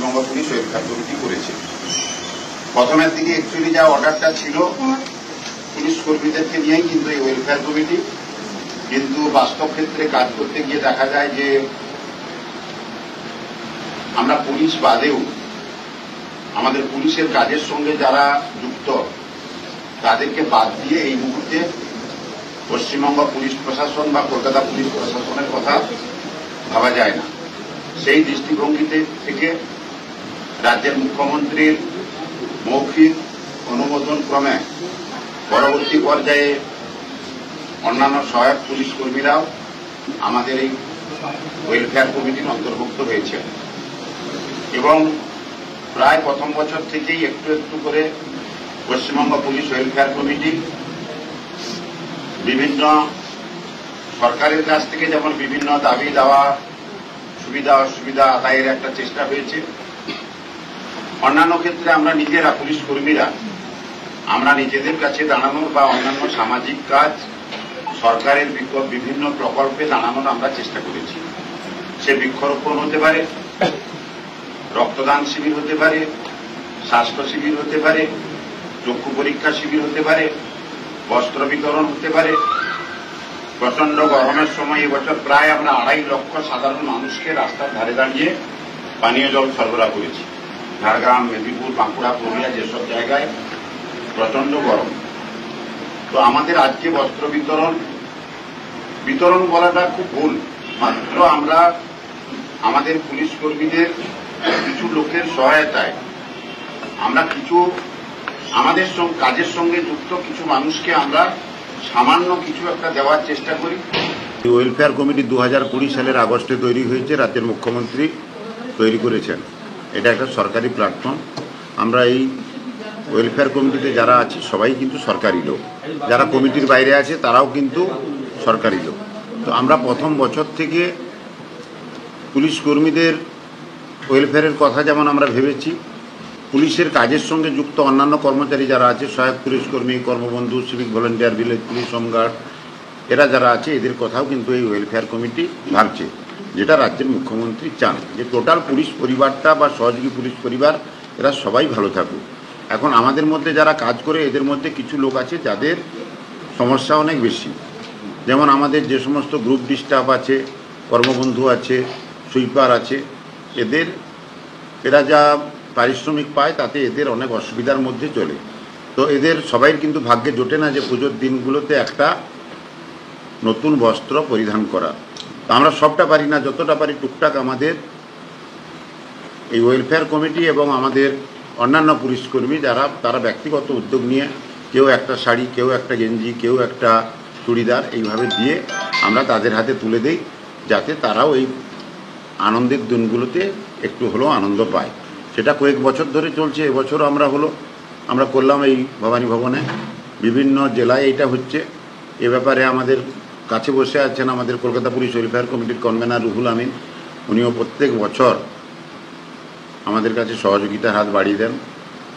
Paschimbanga police welfare committee করেছে। প্রথমের দিকে অ্যাকচুয়ালি যা অর্ডারটা ছিল পুলিশ কর্মীদেরকে নিয়েই কিন্তু এই ওয়েলফেয়ার কমিটি, কিন্তু বাস্তব ক্ষেত্রে কাজ করতে গিয়ে দেখা যায় যে আমরা পুলিশ বাদেও আমাদের পুলিশের কাজের সঙ্গে যারা যুক্ত তাদেরকে বাদ দিয়ে এই মুহূর্তে পশ্চিমবঙ্গ পুলিশ প্রশাসন বা কলকাতা পুলিশ প্রশাসনের কথা ভাবা যায় না। সেই দৃষ্টিভঙ্গিতে থেকে রাজ্যের মুখ্যমন্ত্রীর মৌখিক অনুমোদন ক্রমে পরবর্তী পর্যায়ে অন্যান্য সহায়ক পুলিশ কর্মীরাও আমাদের এই ওয়েলফেয়ার কমিটির অন্তর্ভুক্ত হয়েছে এবং প্রায় প্রথম বছর থেকেই একটু একটু করে পশ্চিমবঙ্গ পুলিশ ওয়েলফেয়ার কমিটি বিভিন্ন সরকারের কাছ থেকে যেমন বিভিন্ন দাবি দেওয়া সুবিধা অসুবিধা আদায়ের একটা চেষ্টা হয়েছে, অন্যান্য ক্ষেত্রে আমরা নিজেরা পুলিশ কর্মীরা আমরা নিজেদের কাছে দাঁড়ানোর বা অন্যান্য সামাজিক কাজ সরকারের বিভিন্ন প্রকল্পে দাঁড়ানোর আমরা চেষ্টা করেছি। সে বৃক্ষরোপণ হতে পারে, রক্তদান শিবির হতে পারে, স্বাস্থ্য শিবির হতে পারে, চক্ষু পরীক্ষা শিবির হতে পারে, বস্ত্র বিতরণ হতে পারে। প্রচন্ড গরমের সময় এবছর প্রায় আমরা 2.5 লক্ষ সাধারণ মানুষকে রাস্তার ধারে দাঁড়িয়ে পানীয় জল সরবরাহ করেছি। ঝাড়গ্রাম, মেদিনীপুর, বাঁকুড়া, পুরুলিয়া যেসব জায়গায় প্রচন্ড গরম, তো আমাদের আজকে বস্ত্র বিতরণ বলাটা খুব ভুল। মাত্র আমরা আমাদের পুলিশ কর্মীদের কিছু লোকের সহায়তায় আমরা কিছু আমাদের কাজের সঙ্গে যুক্ত কিছু মানুষকে আমরা সামান্য কিছু একটা দেওয়ার চেষ্টা করি। ওয়েলফেয়ার কমিটি 2020 সালের আগস্টে তৈরি হয়েছে, রাজ্যের মুখ্যমন্ত্রী তৈরি করেছেন। এটা একটা সরকারি প্ল্যাটফর্ম। আমরা এই ওয়েলফেয়ার কমিটিতে যারা আছে সবাই কিন্তু সরকারি লোক, যারা কমিটির বাইরে আছে তারাও কিন্তু সরকারি লোক। তো আমরা প্রথম বছর থেকে পুলিশ কর্মীদের ওয়েলফেয়ারের কথা যেমন আমরা ভেবেছি, পুলিশের কাজের সঙ্গে যুক্ত অন্যান্য কর্মচারী যারা আছে, সহায়ক পুলিশ কর্মী, কর্মবন্ধু, civic volunteer, village police, home guard, এরা যারা আছে এদের কথাও কিন্তু এই ওয়েলফেয়ার কমিটি ভাবছে, যেটা রাজ্যের মুখ্যমন্ত্রী চান যে টোটাল পুলিশ পরিবারটা বা সহযোগী পুলিশ পরিবার এরা সবাই ভালো থাকুক। এখন আমাদের মধ্যে যারা কাজ করে এদের মধ্যে কিছু লোক আছে যাদের সমস্যা অনেক বেশি, যেমন আমাদের যে সমস্ত গ্রুপ ডি স্টাফ আছে, কর্মবন্ধু আছে, সুইপার আছে, এরা যা পারিশ্রমিক পায় তাতে এদের অনেক অসুবিধার মধ্যে চলে। তো এদের সবাইয়ের কিন্তু ভাগ্যে জোটে না যে পুজোর দিনগুলোতে একটা নতুন বস্ত্র পরিধান করা। তো আমরা সবটা পারি না, যতটা পারি টুকটাক আমাদের এই ওয়েলফেয়ার কমিটি এবং আমাদের অন্যান্য পুলিশ কর্মী তারা ব্যক্তিগত উদ্যোগ নিয়ে কেউ একটা শাড়ি, কেউ একটা গেঞ্জি, কেউ একটা চুড়িদার এইভাবে দিয়ে আমরা তাদের হাতে তুলে দেই, যাতে তারাও এই আনন্দের দিনগুলোতে একটু হলেও আনন্দ পায়। সেটা কয়েক বছর ধরে চলছে। এবছরও আমরা করলাম এই ভবানী ভবনে, বিভিন্ন জেলায় এইটা হচ্ছে। এ ব্যাপারে আমাদের কাছে বসে আছেন আমাদের কলকাতা পুলিশ ওয়েলফেয়ার কমিটির কনভেনার রুহুল আমিন। উনিও প্রত্যেক বছর আমাদের কাছে সহযোগিতার হাত বাড়িয়ে দেন,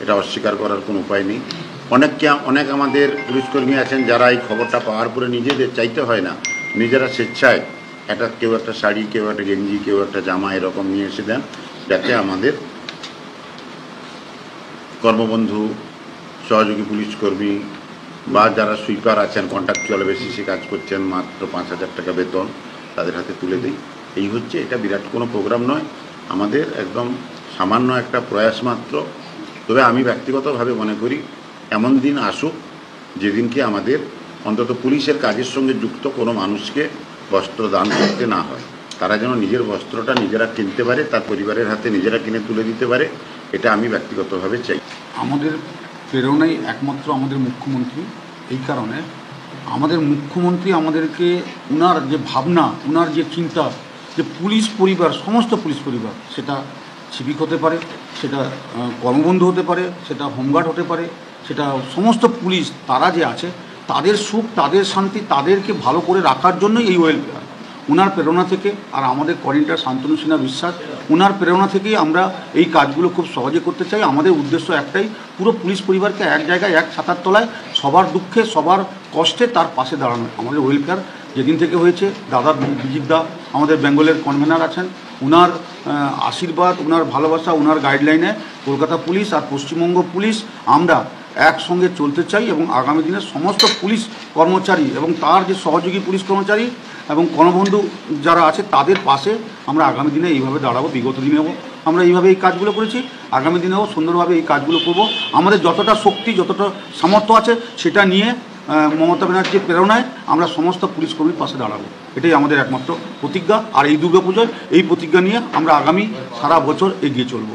এটা অস্বীকার করার কোনো উপায় নেই। অনেক আমাদের পুলিশকর্মী আছেন যারা এই খবরটা পাওয়ার পরে নিজেদের চাইতে হয় না, নিজেরা স্বেচ্ছায় কেউ একটা শাড়ি, কেউ একটা গেঞ্জি, কেউ একটা জামা এরকম নিয়ে এসে দেন, যাতে আমাদের কর্মবন্ধু, সহযোগী পুলিশকর্মী বা যারা সুইপার আছেন, কন্ট্রাকচুয়াল বেসিসে কাজ করছেন, মাত্র 5,000 টাকা বেতন, তাদের হাতে তুলে দিই। এই হচ্ছে, এটা বিরাট কোনো প্রোগ্রাম নয়, আমাদের একদম সামান্য একটা প্রয়াস মাত্র। তবে আমি ব্যক্তিগতভাবে মনে করি এমন দিন আসুক যেদিনকে আমাদের অন্তত পুলিশের কাজের সঙ্গে যুক্ত কোনো মানুষকে বস্ত্র দান করতে না হয়। তারা যেন নিজের বস্ত্রটা নিজেরা কিনতে পারে, তার পরিবারের হাতে নিজেরা কিনে তুলে দিতে পারে, এটা আমি ব্যক্তিগতভাবে চাই। আমাদের প্রেরণাই একমাত্র আমাদের মুখ্যমন্ত্রী। এই কারণে আমাদের মুখ্যমন্ত্রী আমাদেরকে ওনার যে ভাবনা, ওনার যে চিন্তা, যে পুলিশ পরিবার, সমস্ত পুলিশ পরিবার, সেটা সিভিক হতে পারে, সেটা কর্মবন্ধু হতে পারে, সেটা হোমগার্ড হতে পারে, সেটা সমস্ত পুলিশ, তারা যে আছে তাদের সুখ, তাদের শান্তি, তাদেরকে ভালো করে রাখার জন্যই এই ওয়েলফেয়ার। ওনার প্রেরণা থেকে, আর আমাদের কোঅর্ডিনেটর শান্তনু সিনহা বিশ্বাস, ওনার প্রেরণা থেকেই আমরা এই কাজগুলো খুব সহজে করতে চাই। আমাদের উদ্দেশ্য একটাই, পুরো পুলিশ পরিবারকে এক জায়গায়, এক ছাতার তলায়, সবার দুঃখে, সবার কষ্টে তার পাশে দাঁড়ানো। আমাদের ওয়েলফেয়ার যেদিন থেকে হয়েছে দাদা বিজিত দা আমাদের বেঙ্গলের কনভেনার আছেন, ওনার আশীর্বাদ, ওনার ভালোবাসা, ওনার গাইডলাইনে কলকাতা পুলিশ আর পশ্চিমবঙ্গ পুলিশ আমরা একসঙ্গে চলতে চাই এবং আগামী দিনে সমস্ত পুলিশ কর্মচারী এবং তার যে সহযোগী পুলিশ কর্মচারী এবং গণবন্ধু যারা আছে তাদের পাশে আমরা আগামী দিনে এইভাবে দাঁড়াবো। বিগত দিনেও আমরা এইভাবে এই কাজগুলো করেছি, আগামী দিনেও সুন্দরভাবে এই কাজগুলো করব। আমাদের যতটা শক্তি, যতটা সামর্থ্য আছে সেটা নিয়ে মমতা ব্যানার্জির প্রেরণায় আমরা সমস্ত পুলিশ কর্মীর পাশে দাঁড়াবো। এটাই আমাদের একমাত্র প্রতিজ্ঞা। আর এই দুর্গাপুজোয় এই প্রতিজ্ঞা নিয়ে আমরা আগামী সারা বছর এগিয়ে চলব।